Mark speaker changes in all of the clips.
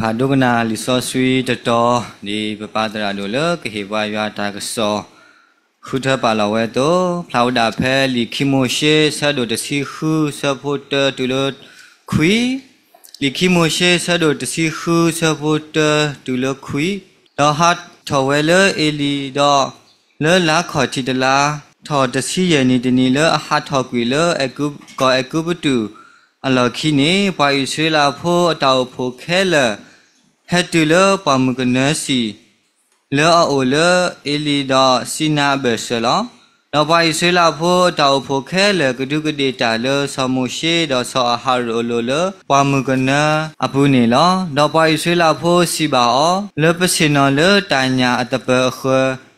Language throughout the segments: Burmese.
Speaker 1: าดูกันนาลิซอสวีตตอดีปปาตราดูเลกเฮวายาตากษอคุทปาลาเวโตพลาวดาเพลิคิโมเชซาโดตสิคูซาโพเตตุลคุยลิคิโมเชซาโดตสิคูซาโพเตตุลคุยดอฮัตทอเวเลเอลีดอเลลาขอจิตลาทอตสิเยนิดนีเลอฮัตทอกุยเลเอกุกอเอกุบตุอัลลอคีนีปาอิสราโพตาวโพเคเลเฮตุเลปามุกเนสีเลอโอเลเอลีดาซินาเบสลาเราไปอิสราโพตาวโพเคเลกดุกเดตาเลสมุเชดาสอาหารโอโลเลปามุกเนอปุเนลาเราไปอิสราโพสิบาอเลปเชนอเลตาญาอัตเปอเค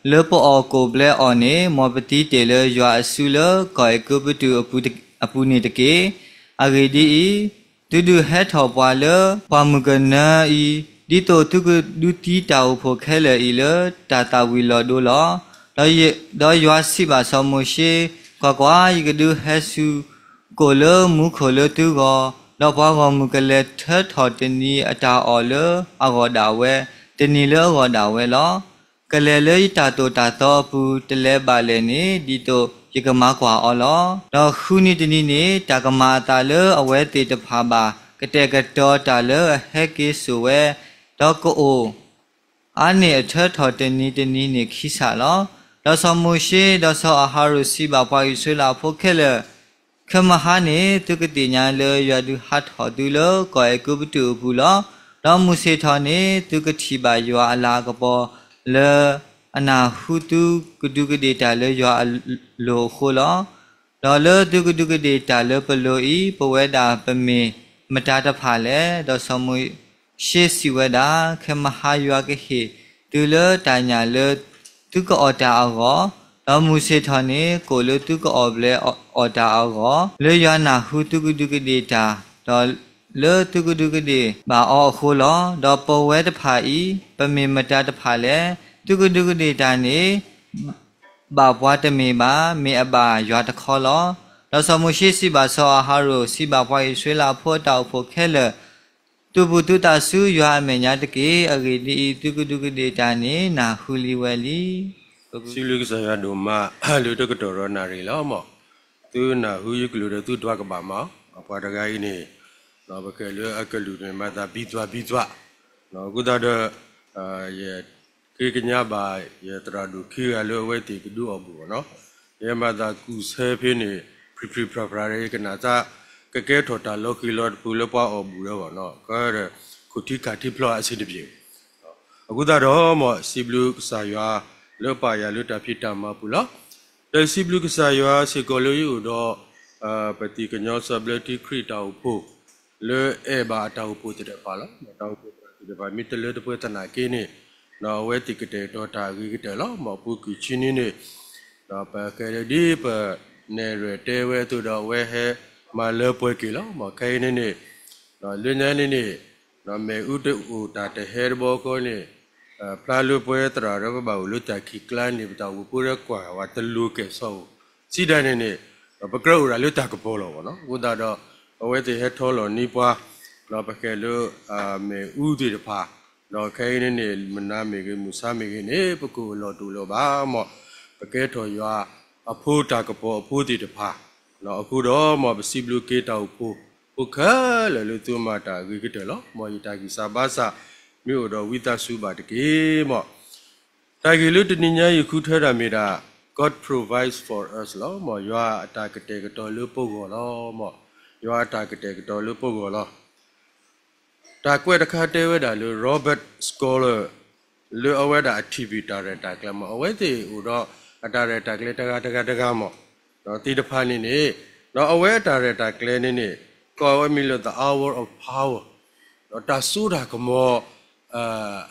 Speaker 1: เลปอโกเบลอเนมอปติเตเลยาสุเลกอยกุบตุอปุเนตเกอาเกดีตุดูเฮทอปวาเลปามุกเนอีဒီတော့သူကဒုတိတောက်ဖို့ခဲလေဤလတာတာဝီလောဒိုလောတော့ရွာစီပါဆောင်မရှိကွာဤကဒုဟဲဆူကိုလမုခလတူကတော့ဘာကမကလေထထော်တနီအတာအော်လအဂောဒါဝဲတနီလအဂောဒါဝဲလောကလေလေတာတိုတာတော့ပူတလဲပါလေနေဒီတော့ယကမကွာအော်လောတော့ခုနီတနီနေတာကမာတာလအဝဲတေတဖာပါကတဲ့ကတော့တာလဟဲကေဆူဝဲတော့ကိုအာနေအထထော်တနီနေခိစားလောတော့ဆမှုရှိတော့ဆောအာဟာရုစီပါပွားယူဆွေလာဖို့ခဲလေခမဟာနေတုကတိညာလေရဒုဟတ်ဟောတူလောကိုယ်ကုပတူဘူးလောတော့မုစေထောနေတုကတိပါယောအလာကပေါ်လေအနာဟုတုကဒုကတိတာလေယောလိုခိုလောတော့လေတုကဒုကတိတာလေပလိုဤပဝဲတာပမေမတာတဖာလေတော့ဆမှုရှေစီဝဒာခမဟာယွာကဟေတူလတညာလတုကအော်တာအောတော့မူစေထနေကိုလတုကအော်ဘလေအော်တာအောလေယနာဟုတုကတုကဒေတာတော့လေတုကတုကဒေဘာအော်ခိုလောတော့ပဝဲတဖာဤပမေမတတဖာလေတုကတုကဒေတာနေဘာဘွားတမေပါမေအပါယွာတခေါ်လောတော့ဆမှုရှိစီပါဆောအာဟာရုစီပါဘွားရွှေလာဖို့တောက်ဖို့ခဲလေတူဘူးတူတာဆူရွာမညာတကေအဂေဒီတုကတုကဒေတာနေနာဟူလီဝဲလီ
Speaker 2: စီလူကဆရာဒိုမာလူတကတော်ရနာရီလောမောသူနာဟူယကလူသူတွားကပါမောအပွားတကိုင်းနေတော့ဘကဲလူအကလူတွေမသာပြီးသွားနော်ကုသတော့ရဲ့ခေကညာပါရဲ့တရာဒုခေရလောဝဲတီကဒူအဘူနော်ရဲ့မသာကုဆဲဖင်းနေပရရေကနာသာကကဲထော်တာလော်ကီလော်ပူလပွားအဘူရောနော်ကဲခုတိကတိဖလောအစီတပြေအခုတော့မောစီဘလူကဆာရွာလောပါရလွတ်တာဖြစ်တာမပူလားတဲ့စီဘလူကဆာရွာစီကိုလိုယူတော့ပတိကညောဆဘလတီခရီတောက်ဖို့လေအေဘာတောက်ဖို့တဲ့ပါလားတောက်ဖို့တဲ့ပါမိတလေတပွေးတနာကင်းနေနော်ဝဲတိကတဲ့တော့တာကြီးကတဲ့လားမပူကချင်းနေတော့ပါကဲဒီပနေရတဲဝဲသူတော့ဝဲဟဲมาเลป่วยกี่แล้วมาใครนี่เราเรื่องนี้นี่เราเมื่ออุดอุตาแต่เฮร์บอกก็นี่พลาลูป่วยตราเราก็บอกรู้จักขี้กล้านี่แต่ว่าพูดกว่าว่าจะรู้เกี่ยวกับสิ่งนั้นนี่เราไปกระอุเรารู้จักกับพอแล้วเนาะอุตาเราเอาไว้ที่เฮร์ทอลนี่ป่ะเราไปแค่รู้เมื่ออุดที่ผ่าเราใครนี่มันน่ามีกันมุสามีกันนี่พวกเราดูเราบ้ามาไปแค่ถอยว่าพูดจากกับพอพูดที่ผ่าเราအခုတော့မပစီဘလူကေတောက်ဖို့ပုခါလေလူသူမတာဂိကတဲ့လောမော်ယတာကီစာဘာစာမြို့တော်ဝိသစုပါတကေမော်တာဂီလူတနိညာယခုထဲတာမိတာ God provides for us လောမော်ရွာအတာကတဲ့ကတော်လူပုဂ္ဂိုလ်လောမော်ရွာအတာကတဲ့ကတော်လူပုဂ္ဂိုလ်လောတာကွဲတခါတဲဝဲတာလူ Robert Scholar လူအဝဲတာ activity တာရတာကလမအဝဲတီဟိုတော့အတာရတာကလေးတကားမော်တော့တိတဖာနေနေတော့အဝဲတာရတာကလေးနေနေကောဝဲမီလို့ the hour of power တော့တဆူတာကမော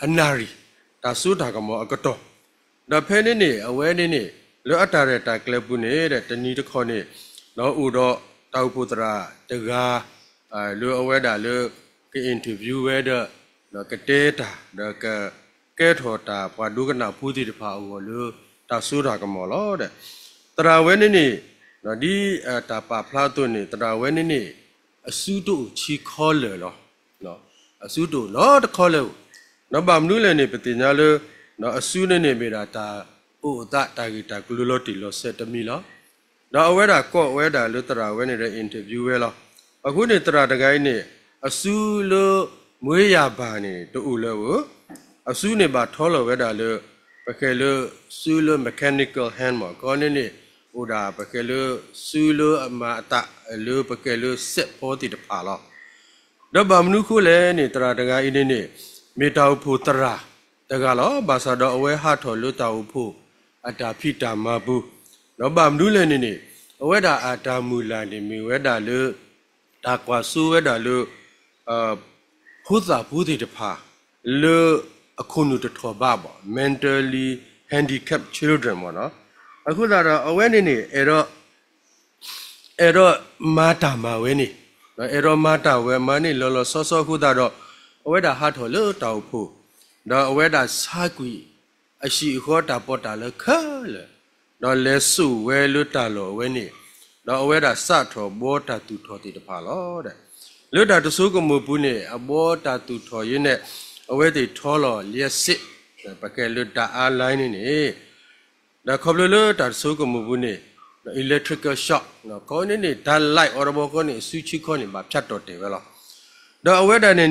Speaker 2: အနာရီတဆူတာကမောအကတော့တော့ဖဲနေနေအဝဲနေနေလောအတာရတာကလေးပုနေတဲ့တဏီတခေါနေတော့ဥတော့တောက်ပုတရာတကားလောအဝဲတာလောကအင်တာဗျူးဝဲတော့ကတဲတာတော့ကဲထော်တာဘွာဒုကနာဖူးတိတဖာဟောလောတဆူတာကမောလောတဲ့ตราเวนี่နော်ဒီတပါဖလာတုန်နေတရာဝဲနေနေအစုတို့ချီခေါ်လေလောနော် su do no the call no bam nu le ni pati nya lo no asu ne ne me da ta o ta ta gi ta ku lo ti lo set mi lo no awe da ko awe da lo tra we ne de interview we lo aku ni tra da gai ni asu lo mwe ya ba ni to u lo asu ne ba tho lo we da lo pa ke lo su lo mechanical hand mo ko ni o da pa ke lo su lo ma ta lo pa ke lo set po ti da pa lo da bam nu ku le ni tra da gai ni me ta u phu tra da ga lo ba sa do awe ha tho lo ta u phu ata phi ta ma bu no bam nu le ni awe da ata mu la ni me we da lo da kwa su we da lo phu za phu ti da pa loအခုနုတထောပါပေါ့ mentally handicapped children ပေါ့နော်အခုသာတော့ awareness နေအဲ့တော့မာတာမှာဝဲနေနော်အဲ့တော့မာတာဝဲမနေလောလောဆောဆောခုသာတော့အဝဲတာဟာထော်လို့တောက်ဖို့တော့အဝဲတာစာကွီအရှိခေါ်တာပေါ်တာလဲခါလဲတော့လဲစုဝဲလို့တာလို့ဝဲနေတော့အဝဲတာစထော်ဘောတာသူထော်တိတဖာလို့တဲ့လွတ်တာတဆိုးကမဘူးနေအဘောတာသူထော်ရင်းနဲ့အဝဲတိထောလောလျက်စစ်ပကဲလွတ်တာအားလိုင်းနေဒါခေါပလလွတ်တာဆိုးကမဘူးနေ electrical shock နော်ခေါင်းနေဓာတ်လိုက်အော်ဘောခေါနေဆူချီခေါနေမှာဖြတ်တော့တယ်ပဲလားဒါအဝဲတာနေ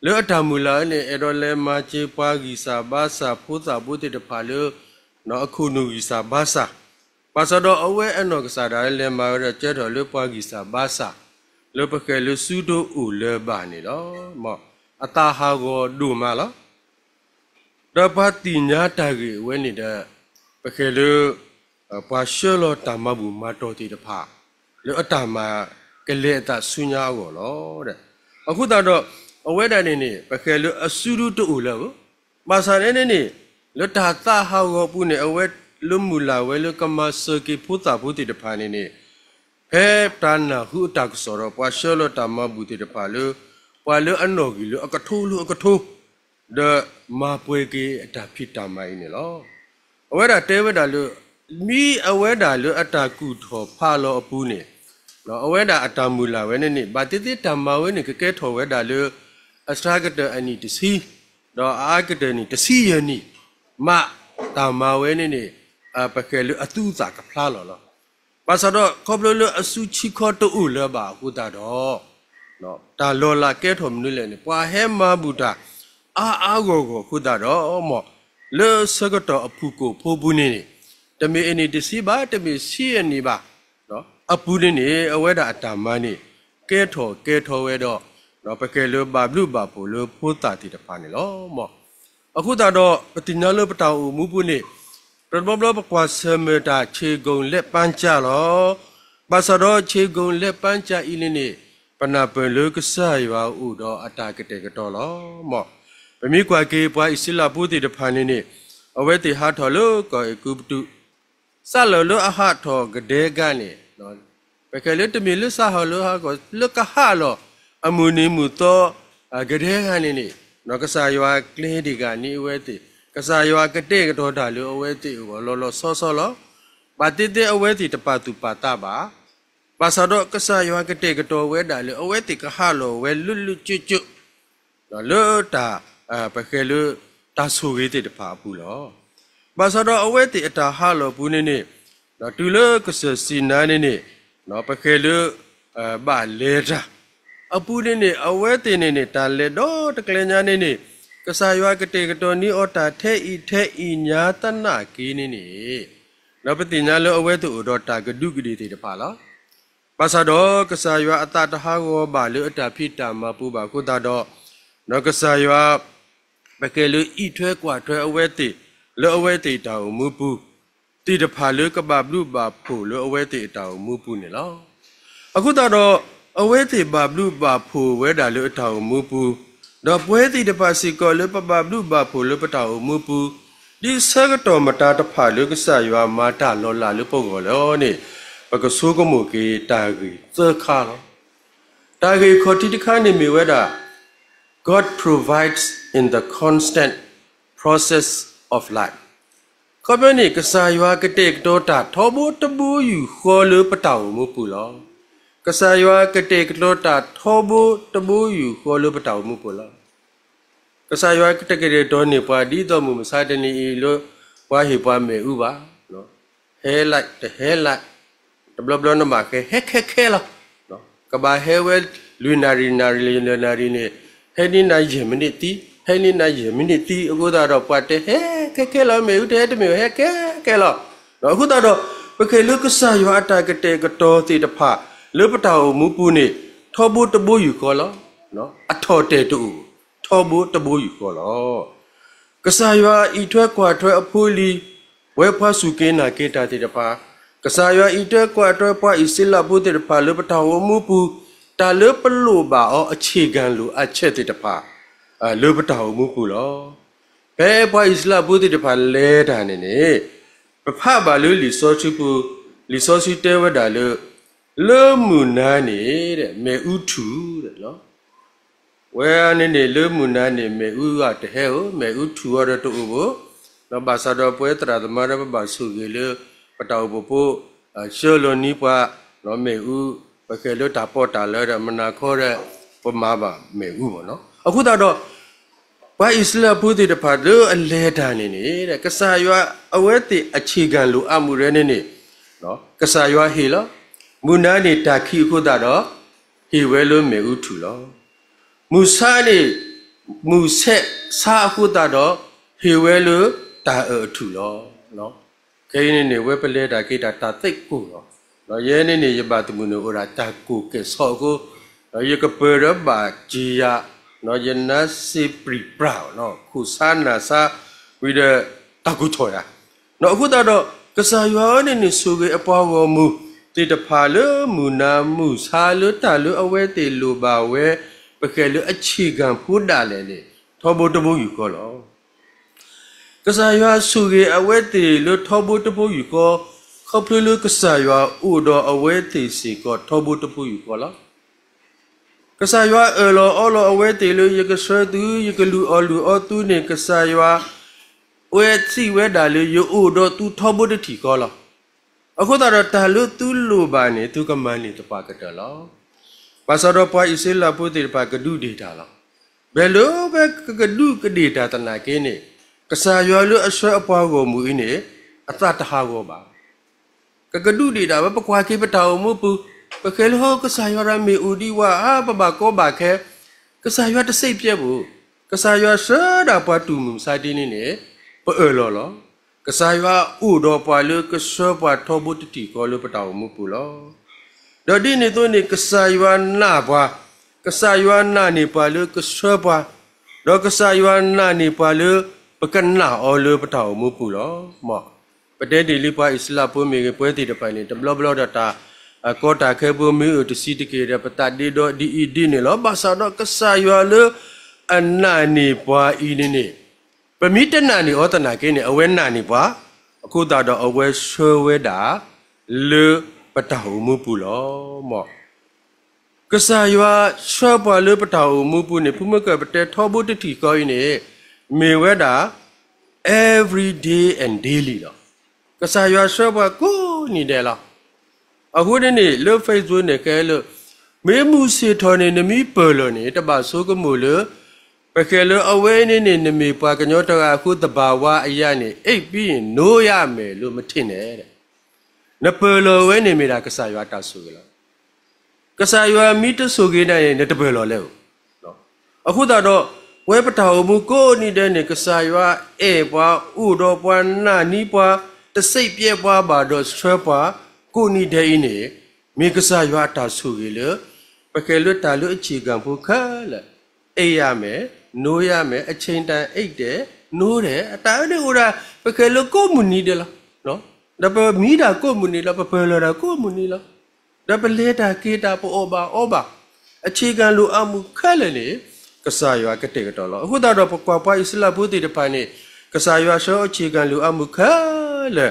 Speaker 2: လွတ်အတာမူလာနေအဲ့တော့လဲမာချေပွားကြီးစာဘာစာဖိုးစာဘုတိတဖာလို့နော်အခုနူကြီးစာဘာစာပါစတော့အဝဲအနော်ကစားတာလဲမာရကျဲတော်လွတ်ပွားကြီးစာဘာစာလွတ်ပကဲလွတ်စုတို့ဦးလဲပါနေတော့မောအတာဟာကိုဒူမာလားတပတ်တိညာတာကြီးဝဲနေတဲ့ပကဲလို့ပွားရှောလို့တမဘူးမတော်တီတဖာလို့အတာမှာကလေးအတာဆူညာကိုလို့တဲ့အခုတော့အဝဲတန်နေပကဲလို့အဆူရူတူလို့မာစာနေလို့တာတာဟာကိုပူနေအဝဲလွမူလာဝဲလို့ကမစကိဖူတာဖူတီတဖာနေဟဲတန်နာဟူတာကစောပွားရှောလို့တမဘူးတီတဖာလို့ပွာလို့အနော်ကြီးလို့အကထိုးလို့အကထိုးဒမာပွေကေအတာဖြစ်တာမိုင်းနေလို့အဝဲတာတဲဝဲတာလို့မိအဝဲတာလို့အတာကုထော်ဖာလို့အပူနေနော်အဝဲတာအတာမူလာဝဲနေဘာတိတိတမဝဲနေကဲထော်ဝဲတာလို့အစထကတအနီတစီတော့အာကတနီတစီယနီမတမဝဲနေပကဲလို့အတူစာကဖလားလောပါစတော့ခေါပလို့အစုချီခေါ်တူလပါခုတာတော့နော်တာလောလာကဲထော်မနုလဲနေပွာဟဲမဘူတာအာကိုခုတာတော့မောလေစကတော့အဖူကိုဖိုးဘူးနေတမေအနီတစီပါတမေစီအနီပါနော်အပူနေအဝဲတာအတာမနေကဲထော်ဝဲတော့နော်ပကဲလို့ဘာဘလူဘာပိုလို့ဖိုးတာတီတဖာနေလောမောအခုတော့ပတိညာလို့ပတောင်မူဘူးနေရဘဘလပကွာဆမတာခြေကုံလက်ပန်းကြလောပါစတော့ခြေကုံလက်ပန်းကြဤနေပနာပလုကဆာရွာဥတော့အတာကတဲ့ကတော့လောမောဗမိကွာကေပွားအစ္စလာပူတီတဖာနေအဝဲတီဟာထော်လို့ကောကုပတုဆလောလို့အဟာထော်ကတဲ့ကနေနော်ပကဲလို့တမီလို့ဆာဟလို့ဟာကောလုကဟာလောအမူနီမူတော့ကတဲ့ကနေနော်ကဆာရွာကလေးဒီကနီဝဲတီကဆာရွာကတဲ့ကတော့တာလို့အဝဲတီကိုလောဆောလောပါတိတဲ့အဝဲတီတပတ်သူပါတာပါပါစတော့ကဆာရွာကတဲ့ကတော့ဝဲတာလို့အဝဲတီကဟာလောဝဲလွကျွနော်လို့တာပကဲလို့တာဆူဝေးတဲ့တဖာဘူးလောပါစတော့အဝဲတီအတာဟာလောဘူးနေနော်တူလို့ကဆစီနာနေနော်ပကဲလို့ဘာလေတာအပူနေအဝဲတင်နေတာလေတော့တကလညာနေကဆာရွာကတဲ့ကတော့နီအော်တာထဲဤညာတနာကီနေနော်ပတိညာလို့အဝဲသူတော့တာကဒုကတိတဲ့တဖာလောပါစတော့ကဆာရွာအတာတဟာကိုဘာလို့အတာဖိတာမပူပါခုတာတော့နော်ကဆာရွာပကဲလို့ဤထွဲกว่าထွဲအဝဲတိလို့အဝဲတိတောင်မူပူတိတဖာလို့ကပဘလူပါဖို့လို့အဝဲတိတောင်မူပူနေလောအခုတော့အဝဲတိပါဘလူပါဖို့ဝဲတာလို့အထောင်မူပူတော့ပွဲတိတပါစီကောလို့ပပဘလူပါဖို့လို့ပတောင်မူပူဒီဆကတော်မတာတဖာလို့ကဆာရွာမာတာလောလာလို့ပုံကောလောနေပကဆိုးကမှုကေတာကြီးသခါလောတာကြီးခေါ်တိတခါနေမြဝဲတာ God provides in the constant process of life ခေါ်ပြနေကဆာရွာကတဲ့တော့တာထောဘတဘူယူခေါ်လို့ပတောင်မူပူလော กษายว่ากระเตกโลตาทอบุตบุอยู่ขอลูปตาวมุปุละกษายว่ากระเตกเรตอนนี้ปาดีตัวมุมสาดนี้โลว่าหิปาเมอุบะเนาะเฮลัยเฮลัยตบลบลนมาเฮละเนาะกบาเฮเวลลุนารีเนี่ยเฮนี่นายเยมินิตีเฮนี่นายเยมินิตีกูตาดอกปัดเฮละเมอุเทเมเฮละเนาะกูตาดอกเมื่อลูกกษายว่าตากระเตกโตติดผาลูปตาวมุปุนี่ทอบุตบุอยู่ก็ละเนาะอัทอเตตูทอบุตบุอยู่ก็ละกษายว่าอีทวกว่าทวอภูลีเวพาสุเกนาเกตาติดผากษายว่าอีทวกว่าทวพาอิสิลาบุติดผาลูปตาวมุปุตาลูปลูบาออเชกันลูอเชติดผาลูปตาวมุปุละเปพาอิสิลาบุติดผาเลดานี่ปะพาบาลูลิโซชิปุลิโซชิเตวดาลูเริ่มมุนานี่เด้เมอุทูเด้เนาะเวอันนี้เริ่มมุนานี่เมอุอะเตเฮโอเมอุทูอะระตุอุโบเนาะบาซาดอป่วยตราดมาระบาสุเกเลปะตาวโปโปเชโลนีปะเนาะเมอุปะเคโลตาปอตาเลระมนาขอระปมาบาเมอุบ่เนาะအခုတော့ဘာอิสลามพูดတဲ့ဖာလို့အလဲတာနေနေတဲ့ကစားရွာအဝဲတိအခြေခံလိုအမှုရဲနေနေနော်ကစားရွာဟေလားမူနာနေတာခိခုတာတော့ဟေဝဲလို့မေဥထူလောမူဆာနေမူဆက်စာခုတာတော့ဟေဝဲလို့တာအထူလောနော်ခဲနေဝဲပလဲတာကိတာတာသိတ်ကိုနော်ရဲနေရပါတမှုနိုရာတာကိုကဲဆောကိုရကပရဘာဂျီယာနော်ယနစီပရီပရာနော်ခုဆာနာစာဝိဒတကုထောရနော်အခုတော့ကစားရွာနေဆိုကေအပွားကောမူတိတဖာလမူနာမူစာလတလအဝဲတေလိုပါဝဲပကဲလအခြေခံဖူးတာလေလေထောဘတဘယူကောလောကစားရွာဆိုကေအဝဲတေလထောဘတဘယူကောခေါပလကစားရွာဥတော်အဝဲတေစီကောထောဘတဘယူကောလောကစားရွာအလောအလောအဝဲတေလယကဆွဲသူယကလူအလူအသူနေကစားရွာဝဲစီဝဲတာလေယဥတော်သူထောဘတတီကောလောအခုတော့တာလူသူလူပါနေသူကမန်နေတပါကတလောပါစတော့ပွားဣစိလာပုတိပါကဒုဒေတာလောဘယ်လိုပဲကဒုကဒေတာတနာကင်းနေကစားရွာလူအဆွဲအပွားကိုမူအင်းနေအတတဟာကိုပါကဒုဒေတာဘပကွာကိပတောင်မူပူပခဲလဟောကစားရွာရမေဦးဒီဝါပပကောပါခဲကစားရွာတစိတ်ပြက်ဘူးကစားရွာဆဒါပွားတူမှုစာတင်းနေနေပလောကစားရွာဥတော်ပွားလကဆောပွားထောဘုတတီကောလပတောင်မူပူလောဒေါ်ဒီနေတော့နေကစားရွာနာပွားကစားရွာနာနေပွားလကဆောပွားဒေါ်ကစားရွာနာနေပွားလပကနာအောလပတောင်မူပူလောမော့ပတဲဒီလိပွားအစ္စလာမ်ပွဲမေပွဲတီတပိုင်နေတဘလဒတာကောတာခဲဘူမီတစီတကေရပတဒီတော့ဒီနေလောဘာသာတော့ကစားရွာလအနာနေပွားဤနေပမိတနာနေဩတနာကင်းနေအဝဲနာနေပွားအခုတော့အဝဲဆွဲဝဲတာလေပတဟုမှုပူလောမော့ကစားရွာဆွဲပွားလေပတဟုမှုပူနေဖုမကပတဲထောဘုတတိကောင်းနေမေဝဲတာ every day and daily လောကစားရွာဆွဲပွားကိုနေတယ်လောအခုနေလေ Facebook နဲ့ကဲလို့မေမှုစီထော်နေနမီပေါ်လို့နေတပါဆိုးကမှုလို့ပကဲလို့အဝဲနေနမီပွားကညောတကအခုတဘာဝအရနေအိပ်ပြီးရင်နိုးရမယ်လို့မထင်နဲ့တဲ့နပေါ်လို့ဝဲနေမိတာကစားရွာတဆူကလားကစားရွာမိတဆူကိနေနေတပယ်လို့လဲနော်အခုတော့ဝဲပတောင်မှုကိုနေတဲ့နေကစားရွာအေပွားဥတော်ပွားနာနီးပွားတစိတ်ပြဲပွားပါတော့ဆွဲပွားကိုနီတဲ့နေမိကစားရွာတဆူကလေပကဲလို့တာလို့အခြေခံဖို့ခါလေအိပ်ရမယ်နိုးရမယ်အချိန်တန်အိတ်တယ်နိုးတယ်အတိုင်းနေဦးတာပကဲလို့ကိုမူနီတယ်လားနော်ဒါပမီတာကိုမူနီလားပပယ်လာတာကိုမူနီလားဒါပလေတာကေတာပေါ်ဘာအခြေခံလိုအမှုခက်လေလေကစားရွာကတဲ့ကတော့အခုတော့ပကွာပွားအစ္စလာမ်ဘုတိတပိုင်းနေကစားရွာရှောအခြေခံလိုအမှုခက်လေ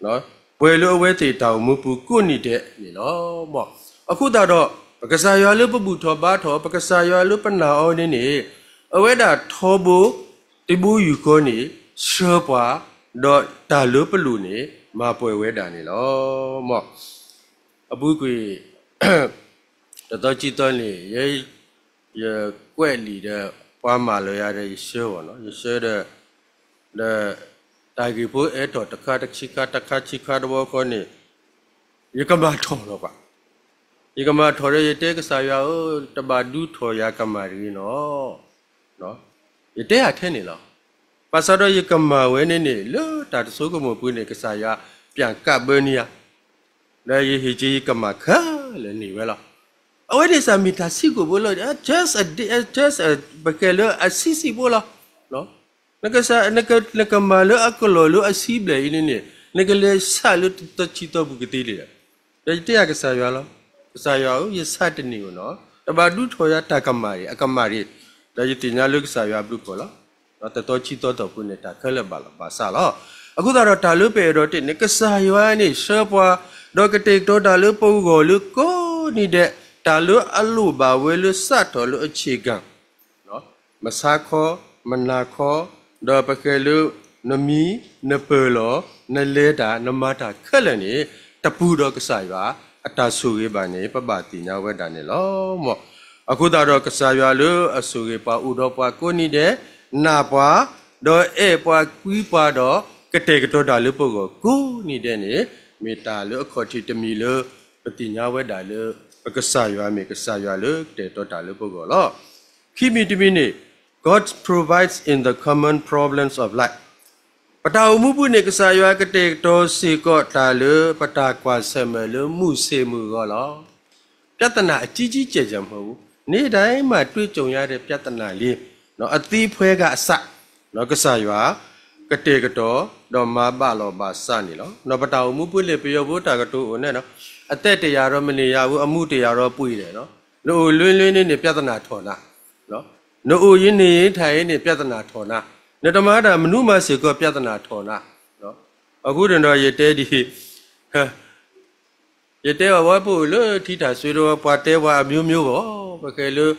Speaker 2: နော်ဘွယ်လိုအဝဲတေတောင်မူပူကိုနေတဲ့နေနော်မော့အခုတော့ပကစားရွာလို့ပပူထောပါထောပကစားရွာလို့ပနာအောနေအဝဲတာထောဘူးတဘူးယူကိုနေရှောပွားတော့တာလို့ပလူနေမပွဲဝဲတာနေလောမော့အပူကွေ这到几多年也管理的花马路呀的一些哦喏，一些的大概不多大卡的七卡的我看呢，一个嘛头了吧，一个嘛头的也得个啥呀哦，这把路头呀干嘛的喏，也得还天呢了。pasal dia kemawe ni lo tak so ko mo pu ni ke saya pian ka be ni ya la ye hiji kemaka le ni we la awe ni sa mi ta si ko bo lo just a bakelo asisi bo la no naka sa naka ma lo akolo lo asi ble ni ni naka le sa lo to chi to bu ke ti le ya te ya ke saya lo saya ye sa de ni no ta ba du tho ya ta akamari da ye ti nya lo ke saya bu ko laแต่ตัวชีตัวผู้เนี่ยถ้าเขาเล่บาลภาษาละกูตาเราตาลุเปรอติเนี่ยก็สายวานี่เชื่อว่าดอกเตกตัวตาลุปูโกลุก็นี่เดตาลุอัลลูบาเวลุสัตว์ลุอชิกังเนาะมาสาคอมันนาคอดอกปะเกลุนมีนเปลอนเลดานมาตาเขาเลยนี่ตะปูดอกสายวาอัตาสุริบานี่ปะบาติญาเวดานี่ละหมอกูตาเราก็สายวาลุอสุริปาอุดปากูนี่เดนาปะดอปะกุยปะดอกะเตกะตอดาลุปกกูนี่เดนี่เมตาลุขอทิตมีลุปฏิญาเวดาลุปะกะสายาเมกะสายาลุเตตอดาลุปกลอคิมิติมินี่ God provides in the common problems of life ปะตาอุมุปุเนกะสายากะเตกตอสิกอตาลุปะตากวาเสมลุมุเสมุกลอปะตนาจิจิเจจมหูนี่ไดมาတွေ့ကြုံရတဲ့ปะตนาလေးနော်အသီးဖွဲကအစနော်ကစားရွာကတေကတော်တော့မပါလောပါစနေလောနော်ပတောင်မှုပွလေပြောဖို့တာကတူဦးနဲ့နော်အသက်တရားတော့မနေရဘူးအမှုတရားတော့ပွေတယ်နော်နို့လွင်းနေပြဿနာထော်နာနော်နို့ရင်းနေထိုင်နေပြဿနာထော်နာနေတမတာမနုမစေကောပြဿနာထော်နာနော်အခုတင်တော့ရတဲဒီရတဲဝါပို့လို့ထိတာဆွေတော့ပွားတဲဝါအမျိုးမျိုးပေါ့ဘယ်ကဲလို့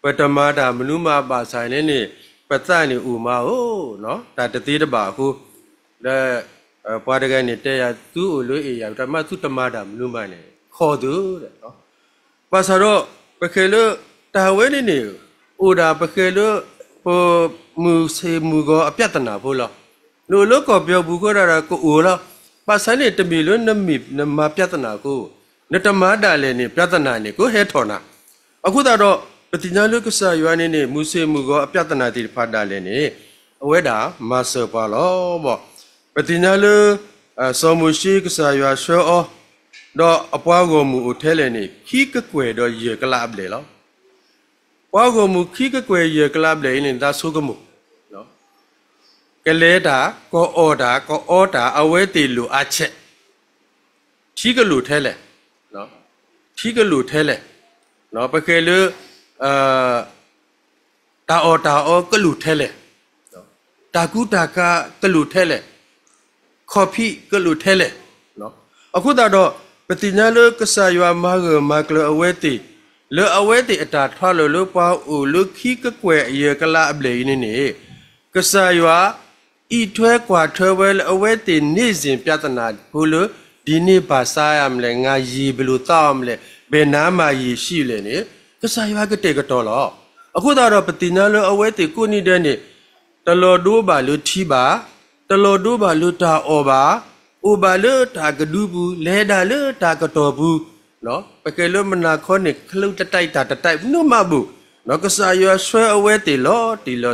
Speaker 2: ပတမတာမနုမပါဆိုင်နေနေပသနေဥမာဟုတ်နော်ဒါတတိတပါဟုဒါပွားတကယ်နေတဲ့ရသူ့လိုအေးရဓမ္မသူတမတာမနုမနေခေါ်သူတဲ့နော်ပါစတော့ပခေလို့တာဝဲနေနေဥဒါပခေလို့ဟိုမူစေမူကောအပြတ်တနာဖို့လားလို့လို့ကောပြောဘူးခေါ်တာကိုအိုလားပါစနေတမီလို့နမပြတ်တနာကိုနတမတာလည်းနေပြတ်တနာနေကိုဟဲထော်နာအခုတော့ပฏิญาလုကဆာယွာနေနေမူစေမူကောအပြတ်တနာတိဖတ်တာလည်းနေအဝဲတာမဆပါလောပေါ့ပฏิญาလုစောမှုရှိကဆာယွာရှောတော့အပွားကိုမူအထဲလည်းနေခီးကကွယ်တော့ရေကလပ်လေလောပွားကိုမူခီးကကွယ်ရေကလပ်လေနေတာဆုကမှုနော်ကလေးတာကောအော်တာအဝဲတီလူအချက်ခီးကလူထဲလေနော်ခီးကလူထဲလေနော်ပကယ်လူတာအောကလူထဲလေတာကူတာကလူထဲလေကော်ဖီကလူထဲလေနော်အခုတော့ပฏิญาလုကဆာယွာမကလအဝဲတီလေအဝဲတီအတာထွားလို့ပွားဦးလူခီကကွယ်ရေကလာအပလေနေကဆာယွာဤထွဲကွာထွဲဝဲအဝဲတီနေ့စဉ်ပြဿနာဘူးလို့ဒီနေ့ပါစားရမလဲငါရီဘလို့တောက်မလဲဘယ်နားမှာရီရှိလဲနေကဆာယွာကတေကတော်လောအခုတော့ပฏิญาလုအဝဲတီကိုနိတဲ့နေတလောဒိုးပါလို့ထီပါတလောဒိုးပါလို့တာအော်ပါဥပါလတာကဒူဘူးလဲတာလတာကတော်ဘူးနော်ပကယ်လို့မနာခေါနေခလုတ်တိုက်နှုတ်မဘူးနော်ကစားရဆွဲအဝဲတီလော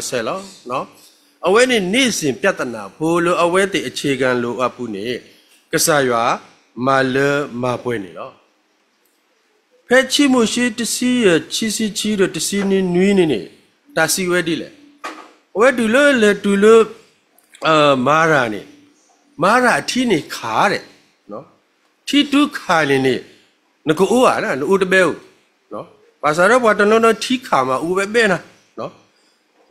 Speaker 2: ဆဲလောနော်အဝဲနေနေ့စဉ်ပြဿနာဖို့လို့အဝဲတီအခြေခံလိုအပ်ဘူးနေကစားရမာလမပွဲနေလောဖဲချီမှုရှိတစီရချီစီချီရတစီနေနွီးနေတာစီဝဲဒီလေဝဲဒူလေဒူလို့မာရာနေမာရာအထီးနေခါတဲ့နော်ထီတူးခါနေနေငကိုအိုးอ่ะနော်ဦးတပဲဦးနော်ဘာသာတော့ဘွားတလုံးတော့ထီးခါမှာဦးပဲပဲနာနော်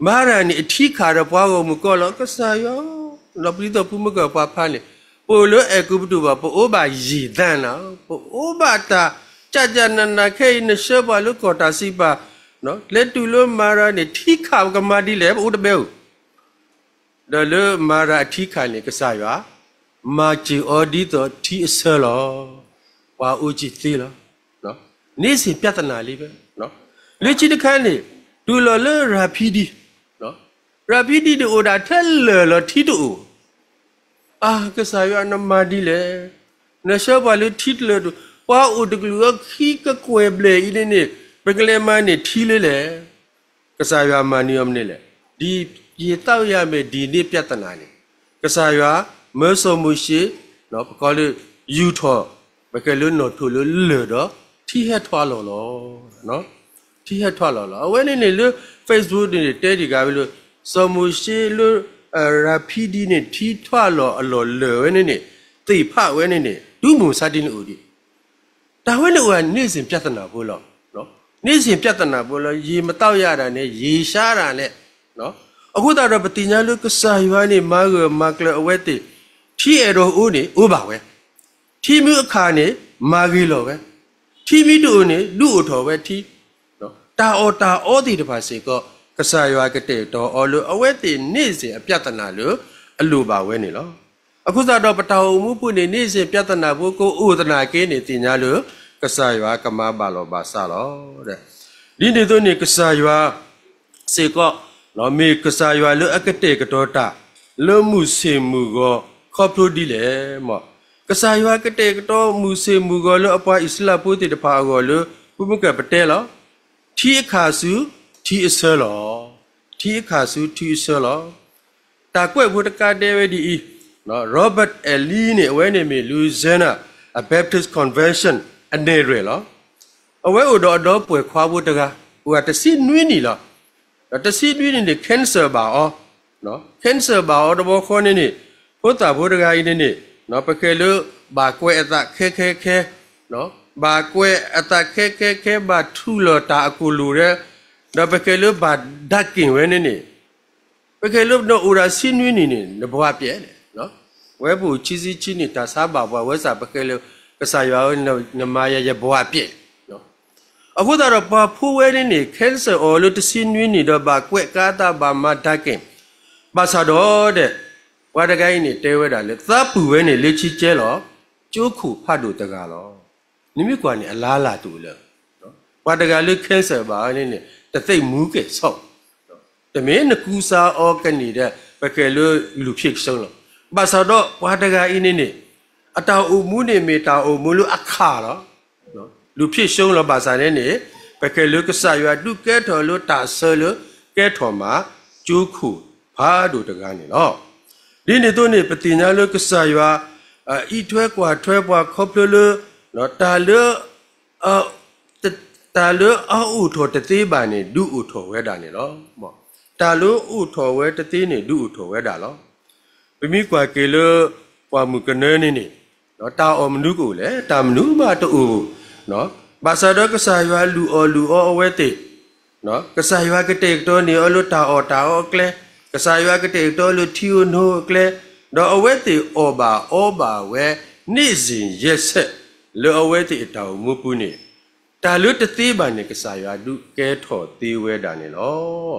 Speaker 2: မာရာနေအထီးခါတော့ဘွားကိုမကောလောကဆာယောလောပရိတော့ပုမကပွားဖားနေပိုလို့အကူပတူပါပိုဘာရီတန်နော်ပိုဘာတာကြနခဲနေရှဘလို့ကောတာစီပါနော်လက်တူလို့မာရာနေထီးခါကမာဒီလေဦးတပဲဦးဒါလို့မာရာထီးခါနေကဆာယောမာချီအော်ဒီတော့ထီအဆလောဝါဦးချီသီလောနော် နေ့စဉ်ပြဿနာလေးပဲနော်လေ့ချတဲ့ခန်းနေဒူလော်လရာဖီဒီနော်ရာဖီဒီတို့ဒါထက်လော်ထီတူကစားရနမဒီလေနရှောပါလူထီတလော်ပွားဥတကလူခီကကွယ်ဘလေဤနေပကလေမနေထီလေလေကစားရမနီယမ်နေလေဒီရေတောက်ရမယ်ဒီနေ့ပြဿနာနေကစားရမဲဆောမှုရှိနော်ပကောလေယူထောပကလေနော်ထူလို့လေတော့ထီဟက်ထွားလော်လောနော်ထီဟက်ထွားလော်လောအဝဲနေလေ Facebook နေတဲဒီကပဲလို့ဆောမှုရှိလို့ရာဖီဒီနေထီထွားလော်အလော်လေဝဲနေသိဖဝဲနေဒုမှုစတင်ဦးဒီဒါဝဲလို့ကနေ့စဉ်ပြဿနာဖို့လောနော်နေ့စဉ်ပြဿနာဖို့လောရေမတောက်ရတာနဲ့ရေရှားတာနဲ့နော်အခုတော့ပတိညာလို့ကစားရွာနေမာကကလအဝဲတိထီအရောဦးနေဥပါဝဲထီမျိုးအခါနေမာဂီလောပဲထီမီတို့နေလူအထော်ပဲထီနော်တာအောတိတပါစေကကစားရွာကတဲ့တော်အော်လို့အဝဲတိနေ့စဉ်အပြဿနာလို့အလိုပါဝဲနေလောအခုတော့ပတောင်မှုပုနေနေ့စဉ်ပြဿနာဖို့ကိုဥဒနာကင်းနေတင်ညာလို့ကစားရွာကမပါလောပါစလောတဲ့ဒီနေ့တို့နေကစားရွာစေကလောမေကစားရွာလို့အကတဲ့ကတော်တာလုံမှုစေမှုကိုခေါပလို့ဒီလေမော့ကစားရွာကတဲ့ကတော်မှုစေမှုကိုလို့အပွားအစ္စလာမ်ပုတိတဖာကိုလို့ဘုမကပတဲလောထီအခါစုထီအစလောထီအခါစုထီအစလောတာကွဲ့ဘုတကတဲ့ဝဲဒီနော် Robert Ellie နဲ့အဝဲနေမီ Louisiana a Baptist Convention အနေရလောအဝဲဥတော်ပွဲခွာဖို့တကားဟိုကတစီနွေးနီလောတစီနွေးနေ cancer ပါအောနော် cancer ပါအောတော့ခေါ်နေဘုတာဘုတကားကြီးနေနော်ပကဲလို့ဘာကွဲအသက်ခဲနော်ဘာကွဲအသက်ခဲဘာထူလောတာအကူလူရဲနော်ပကဲလို့ဘာဓာတ်ကင်ဝဲနေပကဲလို့တော့ဥရာစီနွေးနေဘွားပြဲနော်ဝဲဘူးချီစီချီနေတာစားပါဘွားဝဲစားပကဲလို့ကစားရွာနမရဘွားပြဲနော်အခုတော့ဘာဖူးဝဲနေ cancer အော်လို့တစီနွေးနေတော့ဘာကွဲကားတာဘာမဓာတ်ကင်ဘာသာတော့တဲ့ဝါတကိုင်းနေတဲဝဲတာလေသပူဝဲနေလေချီကျဲလောကျိုးခုဖတ်တို့တကားလောနိမိကွာနေအလားလာတူလေနော်ဝါတကလေး cancer ပါနေတသိမ့်မူးကဲဆော့နော်တမင်းနကူစာအော်ကနေတဲ့ပကဲလို့လူဖြစ်ဆုံးလောဘာသာတော့ဝါတကိုင်းနေအတောင်အမှုနေမေတာအမှုလို့အခါလောနော်လူဖြစ်ဆုံးလောဘာသာနေပကဲလို့ကဆရွာဒုကဲထော်လို့တာဆလို့ကဲထော်မှာကျိုးခုဖားတို့တကားနေလောဒီနေ့တို့နေပတိညာလို့ကစားရွာဤထွဲကွာထွဲပွားခေါပလို့နော်တာလို့အဥထောတသေးပါနေဒုဥထောဝဲတာနေလောမောတာလို့ဥထောဝဲတသေးနေဒုဥထောဝဲတာလောပြမိကွာကေလို့ပွားမှုကနေနေနော်တာအော်မနုကိုလေတာမနုမတူနော်ဘာသာတော့ကစားရွာလူအော်အဝဲတိနော်ကစားရွာကတဲ့တော့နေအလို့တာအော်ကလဲကစားရွာကတဲ့တော်လို့ထီယိုနိုကလဲတော့အဝဲတိအော်ပါဝဲနေ့စဉ်ရက်ဆက်လောအဝဲတိအတောင်မူပူနေတာလို့တသေးပါနေကစားရွာဒုကဲထော်သေးဝဲတာနေလော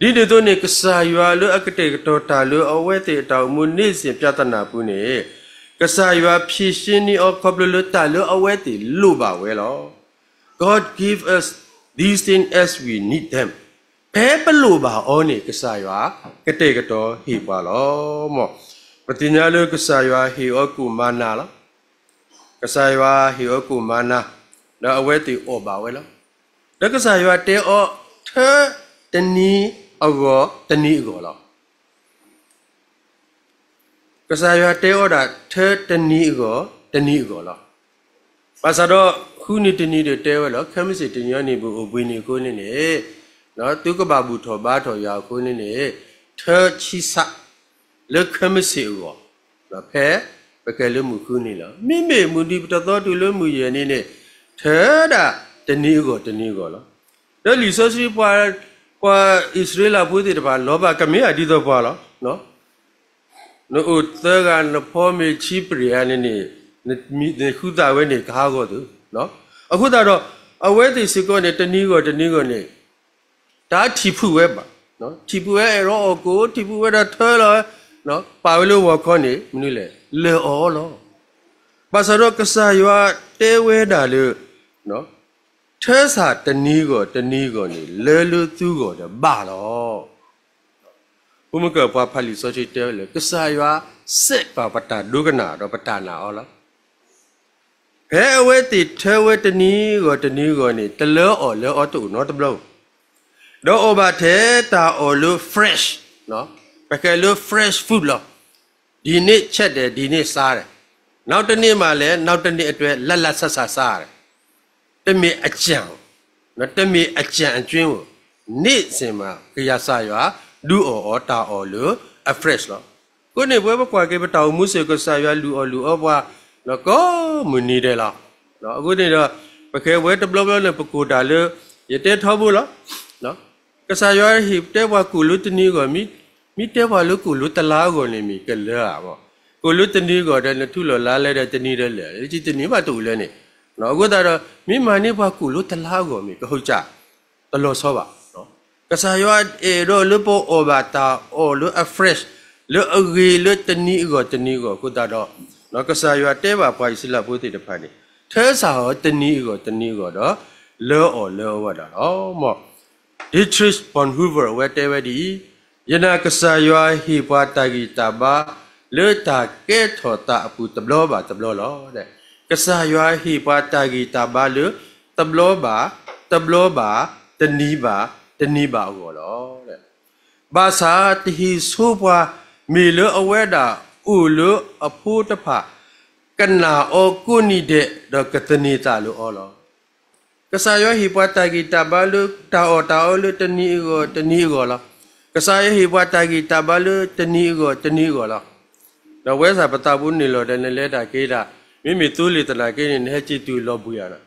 Speaker 2: ဒီနေ့တို့နေကစားရွာလို့အကတဲ့တော်တာလို့အဝဲတိအတောင်မူနေ့စဉ်ပြဿနာပူနေကစားရွာဖြည့်ရှင်းနေအော်ခေါပလို့တာလို့အဝဲတိလို့ပါဝဲလော God give us these things as we need themဘဲပလို့ပါအောနေကစားရွာကတဲ့ကတော်ဟေပါလောမောပတိညာလို့ကစားရွာဟေဩကုမာနာလောကစားရွာဟေဩကုမာနာတော့အဝဲတီအောပါဝဲလောတကစားရွာတဲအောထတနီအောတနီအောလောကစားရွာတဲအောတာထတနီအောလောပါစတော့ခုနီတနီတဲဝဲလောခမစစ်တညောနေဘူးအပွေးနေကိုနေနေနော်သူကဘာဘူးထောဘာထောရာကိုနေထောချီစလက်ခမစီရောနော်ဖဲပကဲလမှုခုနေလားမိမေမူဒီပတတော်တူလမှုရနေနေထဲတာတနည်းကိုလားတော့လီဆိုစီပွားဣသရေလဘူးတဲ့ဘာလောဘကမေအဒီတော့ပွားလားနော်နို့သကနဖောမေချီပရိယာနေခုတာဝဲနေကားကိုသူနော်အခုတော့အဝဲတိစကောနေတနည်းကိုနေဒါထီဖူဝဲပါနော်ထီဖူဝဲရောကိုထီဖူဝဲတော့ထဲလာနော်ပါဝလို့ဝခေါနေမနည်းလေအော်လောပါစရောကစားရွာတဲဝဲတာလို့နော် เธอสาตนีก็นี่เลลุตูก็เดบ้าหรอผู้มันเกิดพอผลิตโซเชียลเลยก็สายว่าเสกป่าปตาดูกันหนาเราปตาหนาเอาละเฮ้เวติเธอเวตนีก็นี่ตะเลอตูเนาะตะบลูดอกอบาเทตาโอลู fresh เนาะไปแค่ลู fresh food หรอดีนี่เช็ดเดดีนี่ซาเลยနောက်တနေ့မှလည်းနောက်တနေ့အတွက်လက်ဆက်စားတယ်တမီအကြံနော်တမီအကြံအကျွင်းကိုနေ့စဉ်မှာကြရဆရွာလူအော်တာအော်လို့ afresh လို့ကိုနေဘွဲဘကွာကေပတောင်မှုစေကဆရွာလူအော်ဘွာနော်ကောမူနေတယ်လားနော်အခုနေတော့ပခဲဝဲတဘလဘလပကူတာလို့ရတဲ့ထောက်ဘူးလားနော်ကဆရွာဟိတဲ့ဘွာကူလူတနီကိုမိတဲ့ဘွာလူကူလူတလားကိုနေမိကလဲပေါ့ကိုလူတနီကိုတဲ့ထုလော်လာလဲတဲ့တနီတဲ့လေဒီတနီမတူလဲနေနော်အခုတော့မိမာနေဘကူလူတလားကိုမိကဟုတ်ကြတလော်ဆောပါနော်ကစားရွာအေရောလူပိုအိုဘာတာအိုလူအဖရက်လူအဂီလူတနီကိုခုတော့နော်ကစားရွာတဲပါပွားစလပိုးတိတဖာနေထဲစာဟောတနီကိုတော့လောဝတာဩမော်ဒီထရစ်ပွန်ဟူဗာဝဲတဲဝဲဒီယနာကစားရွာဟိပွားတာဂီတာဘာလေတာကဲထော်တာအပူတဘလောလောတဲ့ကစားရွာဟိပွားတာဂီတာဘာလေတဘလောဘာတနီပါကိုလောတဲ့ဘာသာတဟိဆိုပွားမီလအဝဲတာဥလအဖို့တဖကနာအောကုနိတဲ့တော့ကတနေတာလို့အော်လောကစားရွာဟိပွားတာဂီတာဘာလေတာအောလေတနီကိုလောကစားရွာဟိပွားတာဂီတာဘာလေတနီကိုလောတော့ဝဲစာပတာဘူးနေလို့တဲ့လဲတာကေးတာမိသူ့လေတလာကေးနေဟဲ့ချီတူလောဘူးရတာ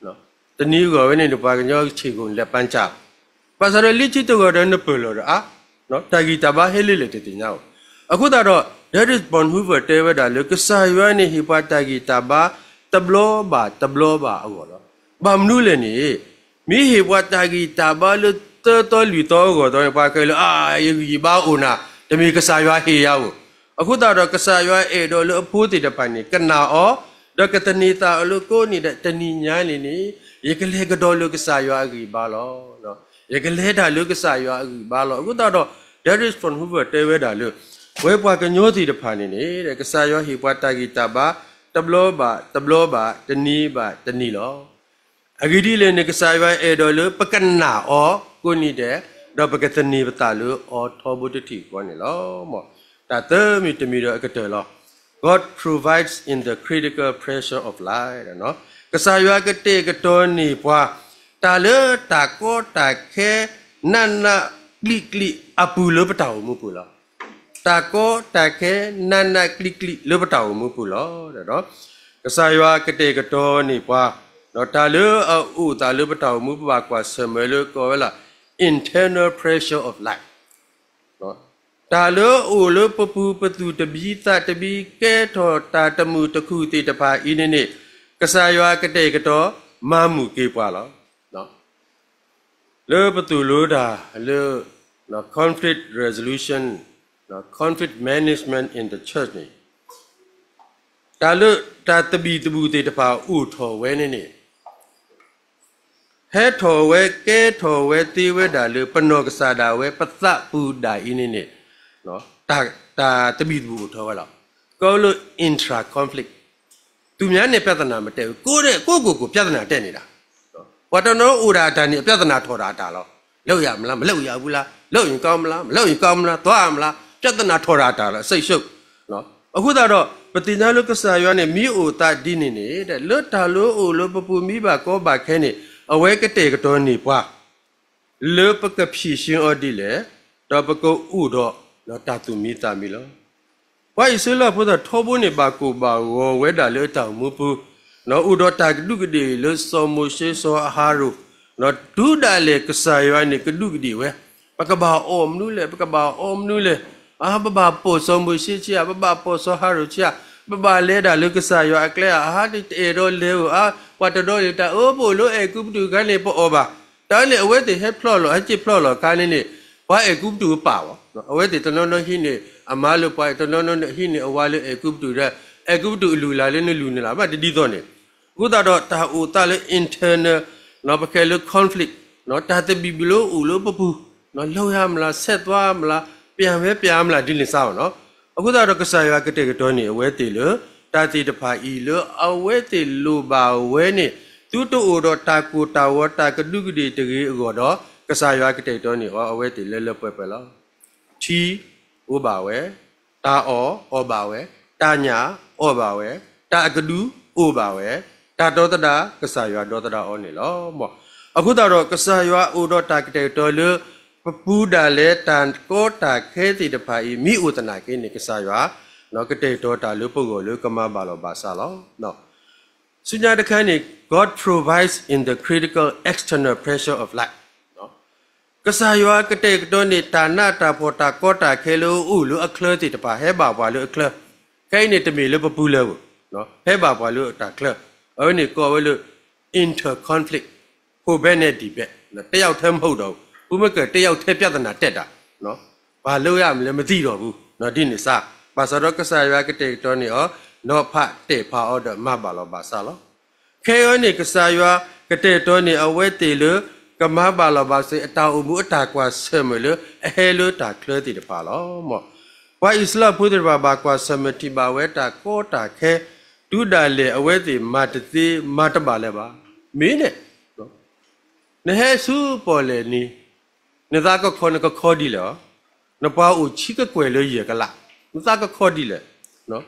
Speaker 2: နော်တနည်းကိုဝဲနေတော့ပါကညောချီကုန်လက်ပန်းချပါစရလိချီတော့တော့နပလို့အာနော်တာဂီတာဘာဟဲလေးလေတည်ညာအခုတော့ that is Bonhoeffer တဲဝဲတာလေကစားရွာနေဟိပါတာဂီတာဘာတဘလောဘာအော်လောဘာမနုလေနေမိဟိပါတာဂီတာဘာလို့တော်လူတော်ကိုတော့ပါကလေအာယေဘာအိုနာတမီကစားရွာဟေရောက်အခုတော့ကစားရွာအေတော့လို့အဖိုးတည်တဲ့ပိုင်နေကနာအော်တော့ကတနေတာလို့ကိုနေတဲ့တဏီညာနေနေရေကလေးကတော့လို့ကစားရွာကြီးပါလောနော်ရေကလေးတာလို့ကစားရွာကြီးပါလောအခုတော့ that is from Hoover တဲဝဲတာလို့ဝဲပွားကညိုးတည်တဲ့ဖာနေနေတဲ့ကစားရွာဟိပွားတာဂီတာဘာတဘလောဘာတနီလောအဂီဒီလေနေကစားရွာအေတော့လို့ပကနာအော်ကိုနေတဲ့တော့ပကတနီပတာလို့အော်ထောဘုတတိကောနေလောမောTami temiro akatelo. God provides in the critical pressure of life. No, kasaywa kate katoni pwa. Tale tako take nana kli apulo patau mupula. Tako take nana kli lo patau mupula. No, kasaywa kate katoni pwa. No tale tale patau mupwa kwa semelo kola internal pressure of life. No. ตาเลโอเลปปูปตูตบีตาตบีแก่ทอตาตมูตะคูติตะพาอีนี่กะสายวากะเตกะตอมามูเกปวาลอเนาะเลปตูโลดาเลเนาะ conflict resolution เนาะ conflict management in the church นี่ตาเลตาตบีตบูติตะพาอูทอเวนี่เฮทอเวแก่ทอเวติเวดาเลปโนกะสาดาเวปะสะปูดาอีนี่နော်တာတပိဘူးထောက်လာကောလို့ intra conflict သူများနဲ့ပြဿနာမတက်ဘူးကိုပြဿနာတက်နေတာနော်ဝတ္တနောဥရာတာနေပြဿနာထော်တာလောလောက်ရမလားမလောက်ရဘူးလားလောက်ရင်ကောင်းမလားမလောက်ရင်ကောင်းမလားသွားမလားပြဿနာထော်တာလားစိတ်ရှုပ်နော်အခုတော့ပတိညာလုကဆာရွာနဲ့မိအိုတာဒီနေတဲ့လွတ်တာလို့အိုလို့ပပူမိပါကောပါခဲနေအဝဲကတဲ့ကတော့နေပွားလေပကဖြီရှင်အော်ဒီလေတော့ပကောဥတော့လောတာသူမိတာမီလောဝိုင်ဆလဖို့တော့ထောဖို့နေပါကိုပါဝဲတာလေတောင်မူပူနော်ဥတော်တာကဒုကဒီလေစောမိုရှေစောအာဟာရုနော်ဒုဒါလေကဆာယဝနေကဒုကဒီဝဲပကဘာအောမနုလေအာဘဘာပိုစောမိုရှေချာဘဘာပိုစောဟာရုချာဘဘာလေတာလေကဆာယဝအကလေအာဒီတေရောလေအာဝတ်တော်ရတာအိုးပိုလို့အေကုပတူကနေပေါ်အောပါတာလေအဝဲတေဟက်ဖလော်လောအချစ်ဖလော်လောကားနေနေဘာအေကုပတူပါဝအဝဲတေတလုံးလုံးဟိနေအမားလို့ပွားတလုံးလုံးဟိနေအဝါလေအေကုပတူတဲ့အေကုပတူလူလာလေလူနေလာမတတိတော့နေခုတော့တာအိုတာလေ internal nó bậc kể lu conflict nó ta tự bị lu u lu bù nó lâu ham là xét toa là piam là đi lên sao nó ở cái đó cái sai cái cái đó này về thì lu ta thì được phải lu ở về thì lu bảo về này tu tu đó ta cụ ta vợ ta cái đứa cái từ cái đó cái sai cái đó này ở về thì lên phải lo chi u bảo về ta ở bảo về ta nhà ở bảo về ta cái đứa u bảo về ta đó ta cái sai đó ta ở này lo mà ở cái đó cái sai u đó ta cái đó lu bù đà lệ tàn cố ta khé thì được phải mi u tana cái này cái sai nó cái đó ta lu bù lu cái mà bảo lo bà sa lo nó suy ra được cái này God provides in the critical external pressure of life nó cái sai cái đó này ta na ta po ta cố ta khé lu u lu akler thì được phải hết bảo lu akler cái này thì mình lu bù lu nó hết bảo lu ta akler ở này có lu inter conflict của bên này đi bên là cái giao thêm hậu đầu bố mới kể cái giao thêm biết là tết à nó và lưu ý mình mới gì rồi bố nó đi nữa sao bà sau đó cái sai cái đó này nó phá tệ phá ở đó mà bảo là bà sao đó khi ở này cái sai cái đó này ở với tỷ lứa cái mà bảo là bà sẽ tao mua ta qua xem mới lứa hello ta clear thì được phá đó mà và Islam phụ được bà qua xem thì bà với ta có ta khi tu đà lệ ở với thì mà ta bà lệ bà mỹ này nè hết số bỏ lệ ni nè ta có khó đi lỡ nó bảo u chỉ cái quầy lỡ gì cái lạ nè ta có khó đi lỡ nó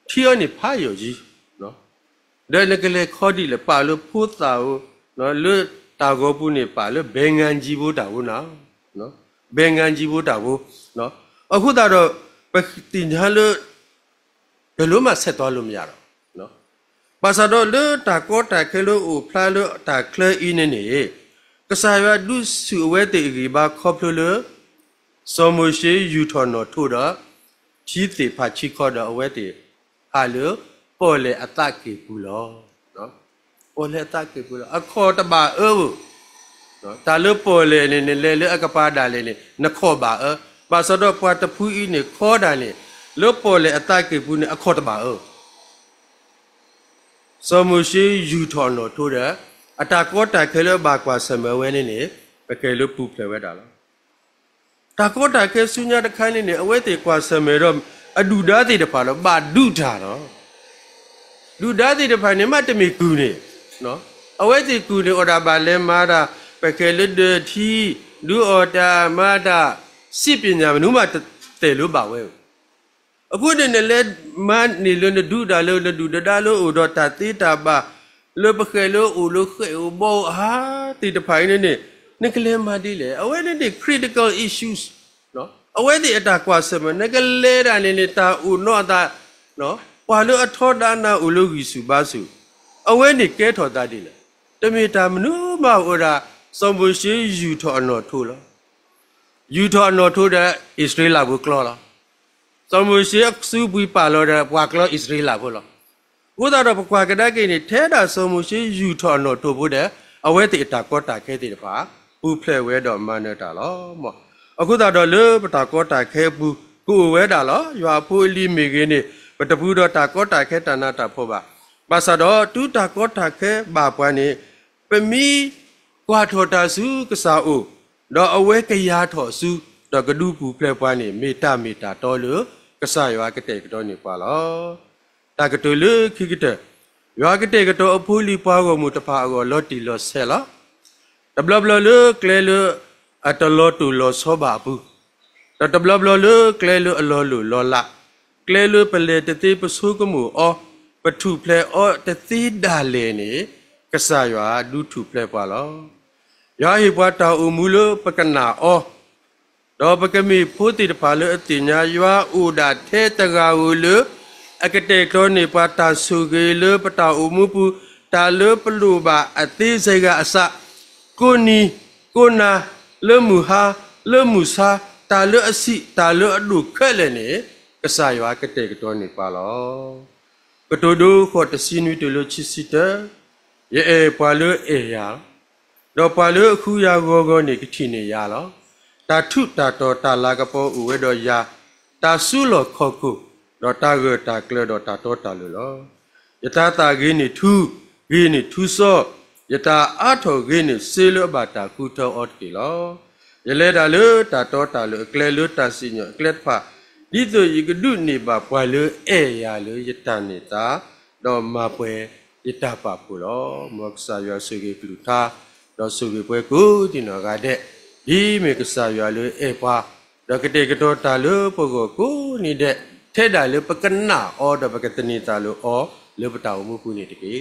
Speaker 2: thiêu ni phải rồi gì nó đây là cái lệ khó đi lỡ bảo lỡ phút tao nó lỡ tao có bu ni bảo lỡ bèn ngang gì bu tao nó bèn ngang gì bu tao nó ở khu tao rồi bây tin hà lỡ cái lỡ mà sẽ to lắm rồi nó bà sao đó lỡ ta có ta cái lỡ u phá lỡ ta clear in này cái sai du sự về thì cái bà khóc lỡ sau mỗi khi du thọ nó thu đó chỉ thì phải chỉ có đó về thì hai lỡ bỏ lệ attack cái bù lo đó bỏ lệ attack cái bù lo à khó ta bà đó ta lỡ bỏ lệ này lỡ cái bà đà này nó khó bà sau đó qua tập phu này khó đà này lỡ bỏ lệ attack cái bù này khó ta bà sau mỗi khi du thọ nó thu đó ta có ta cái lỡ bà qua xem về này cái lỡ bù plei về đó ta có ta cái suy nghĩ cái này về thì qua xem rồi đủ đá thì được phải là bà đủ thà đó đủ đá thì được phải nếu mà mình cứu này nó về thì cứu này ở bà lên mà đã cái lỡ đưa thi đủ ở đó mà đã ship nhà mình mà để lỡ bảo vệ ở cái này lên mà này lên đủ đá lỡ ở đó ta tí ta bà lỡ bậc cái lỡ lỡ khởi bao thì được phải này cái lẽ mà đi lẽ ở đây này critical issues nó ở đây thì ta qua xem cái lẽ ra này ta nó ta nó qua lỡ thọ đã na lỡ ghi su ba su ở đây này cái thọ ta đi lẽ để mình ta mình mà ở đó xong rồi sẽ du thọ nó thu lo du thọ nó thu đã Israel là vừa lo xong rồi sẽ su bui pa lo đã qua lo Israel là vừa lo ủa đó qua cái đó cái này thế đã xong rồi sẽ du thọ nó thu bữa đấy ở đây thì ta có ta cái gì đó bù plei về đó mà nó đã lo mà ở cái đó lỡ ta có ta cái bù về đó lo và bù li mi cái này và ta bù đó ta có ta cái ta na ta phô bà sau đó tu ta có ta cái bà quan này bên mi qua thọ ta su cái sao đó ở đây cái nhà thọ su đó cái du bù plei quan này mi ta to lỡ cái sao và cái đó này qua lo ta cái tôi lỡ khi cái và cái đó ở bù li pa go mu ta pa go lo ti lo se lo tập lơ kle lơ at lo tu lo so ba bu tập lơ kle lơ lo lu lo la kle lơ pele te te psu ko mu o patu ple o te ti da le ni ka sa ya du tu ple pa lo ya hi pa ta u mu lo pakana o do pakami phuti ta pa lo ti nya ya u da the ta ga u lo akate klo ni pa ta su ge lo pa ta u mu pu ta lo plu ba ati sai ga asa cô ni cô na lỡ mù ha lỡ mù sa ta lỡ si ta lỡ đủ khơi lên nè cái sai quá cái đó này pa lo cái đó khó ta xin với tôi lo chi si ta ye pa lỡ ya đó pa lỡ khu ya go này cái thi này ya lo ta thu ta to ta la cái po u đó ya ta su lo khó cô đó ta gơ ta clear đó ta to ta lo ya ta ghi ni thu so ယတာအထောခင်းနေစေလဘတာကုထောအော့ကေလောယလေတာလေတာတောတာလေကလေလတာစီညကလက်ဖာဒီဆိုယကဒုနေပါဘွာလေအေရလေယတနေတာတော့မပွဲယတပါဖူလောမောက္ခစာရဆွေကေကလူသာတော့ဆွေပွဲကိုဒီနော်ကတဲ့ဒီမေကစာရလေအေပါတော့ကတဲ့ကတော့တာလေပုဂ္ဂိုလ်ကိုနေတဲ့ထဲတာလေပကနာအော်တော့ပကတနေတာလို့အော်လေပတောင်မှုခုနေတကေ